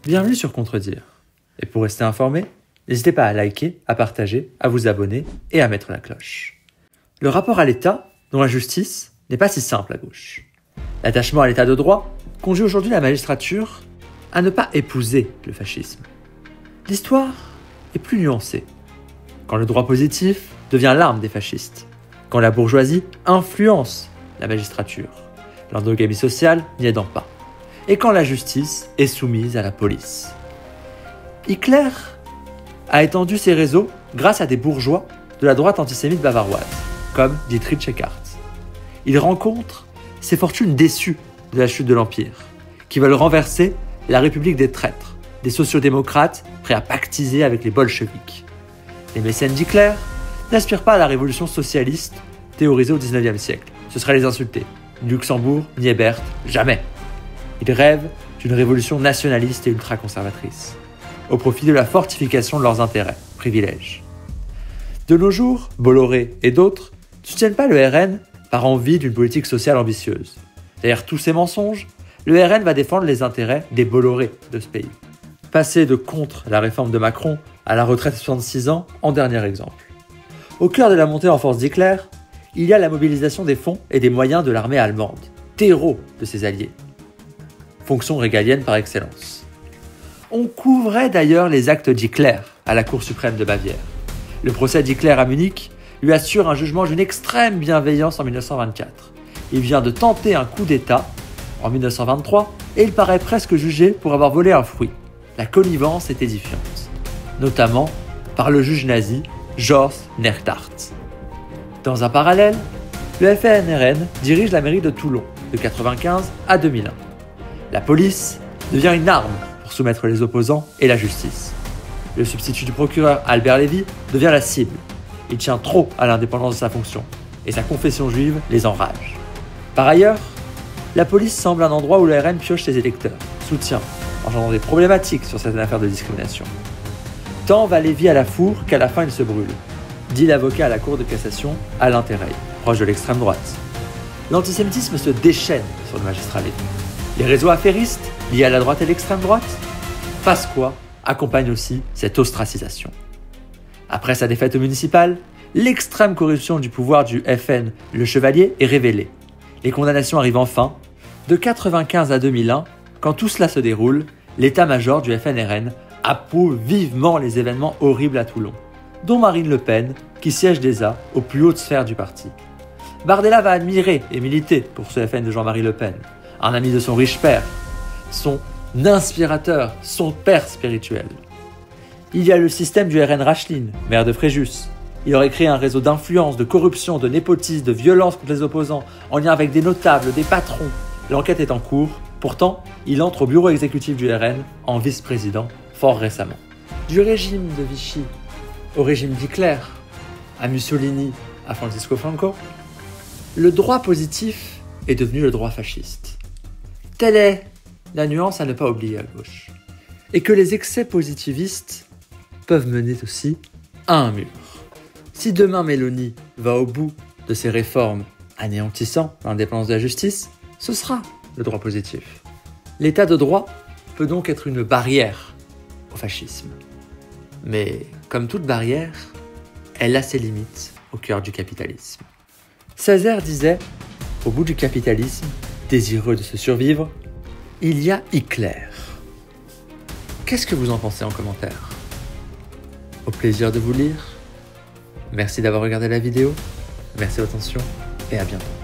Bienvenue sur Contredire. Et pour rester informé, n'hésitez pas à liker, à partager, à vous abonner et à mettre la cloche. Le rapport à l'État, dont la justice, n'est pas si simple à gauche. L'attachement à l'État de droit conduit aujourd'hui la magistrature à ne pas épouser le fascisme. L'histoire est plus nuancée. Quand le droit positif devient l'arme des fascistes, quand la bourgeoisie influence la magistrature, l'endogamie sociale n'y aidant pas, et quand la justice est soumise à la police. Hitler a étendu ses réseaux grâce à des bourgeois de la droite antisémite bavaroise, comme Dietrich Eckart. Il rencontre ses fortunes déçues de la chute de l'Empire, qui veulent renverser la République des traîtres, des sociodémocrates prêts à pactiser avec les bolcheviks. Les mécènes d'Hitler n'aspirent pas à la révolution socialiste théorisée au XIXe siècle. Ce serait les insulter. Ni Luxembourg, ni Hébert, jamais. Ils rêvent d'une révolution nationaliste et ultra-conservatrice, au profit de la fortification de leurs intérêts, privilèges. De nos jours, Bolloré et d'autres ne soutiennent pas le RN par envie d'une politique sociale ambitieuse. Derrière tous ces mensonges, le RN va défendre les intérêts des Bolloré de ce pays. Passer de contre la réforme de Macron à la retraite à 66 ans en dernier exemple. Au cœur de la montée en force d'Hitler, il y a la mobilisation des fonds et des moyens de l'armée allemande, terreau de ses alliés. Fonction régalienne par excellence. On couvrait d'ailleurs les actes d'Hitler à la Cour suprême de Bavière. Le procès d'Hitler à Munich lui assure un jugement d'une extrême bienveillance en 1924. Il vient de tenter un coup d'État en 1923 et il paraît presque jugé pour avoir volé un fruit. La connivence est édifiante, notamment par le juge nazi Horst Nechthardt. Dans un parallèle, le FNRN dirige la mairie de Toulon de 1995 à 2001. La police devient une arme pour soumettre les opposants et la justice. Le substitut du procureur Albert Lévy devient la cible. Il tient trop à l'indépendance de sa fonction et sa confession juive les enrage. Par ailleurs, la police semble un endroit où le RN pioche ses électeurs, soutient, engendrant des problématiques sur certaines affaires de discrimination. Tant va Lévy à la fourre qu'à la fin il se brûle, dit l'avocat à la Cour de cassation Alain Terreil, proche de l'extrême droite. L'antisémitisme se déchaîne sur le magistrat Lévy. Les réseaux affairistes, liés à la droite et l'extrême droite, Pasqua accompagne aussi cette ostracisation. Après sa défaite municipale, l'extrême corruption du pouvoir du FN, le Chevalier, est révélée. Les condamnations arrivent enfin. De 1995 à 2001, quand tout cela se déroule, l'état-major du FNRN approuve vivement les événements horribles à Toulon, dont Marine Le Pen, qui siège déjà aux plus hautes sphères du parti. Bardella va admirer et militer pour ce FN de Jean-Marie Le Pen, un ami de son riche père, son inspirateur, son père spirituel. Il y a le système du RN Rachline, maire de Fréjus. Il aurait créé un réseau d'influence, de corruption, de népotisme, de violence contre les opposants, en lien avec des notables, des patrons. L'enquête est en cours. Pourtant, il entre au bureau exécutif du RN en vice-président fort récemment. Du régime de Vichy au régime d'Hitler, à Mussolini, à Francisco Franco, le droit positif est devenu le droit fasciste. Telle est la nuance à ne pas oublier à gauche. Et que les excès positivistes peuvent mener aussi à un mur. Si demain Mélanie va au bout de ses réformes anéantissant l'indépendance de la justice, ce sera le droit positif. L'état de droit peut donc être une barrière au fascisme. Mais comme toute barrière, elle a ses limites au cœur du capitalisme. Césaire disait, au bout du capitalisme, désireux de se survivre, il y a Hitler. Qu'est-ce que vous en pensez en commentaire ? Au plaisir de vous lire. Merci d'avoir regardé la vidéo. Merci de votre attention et à bientôt.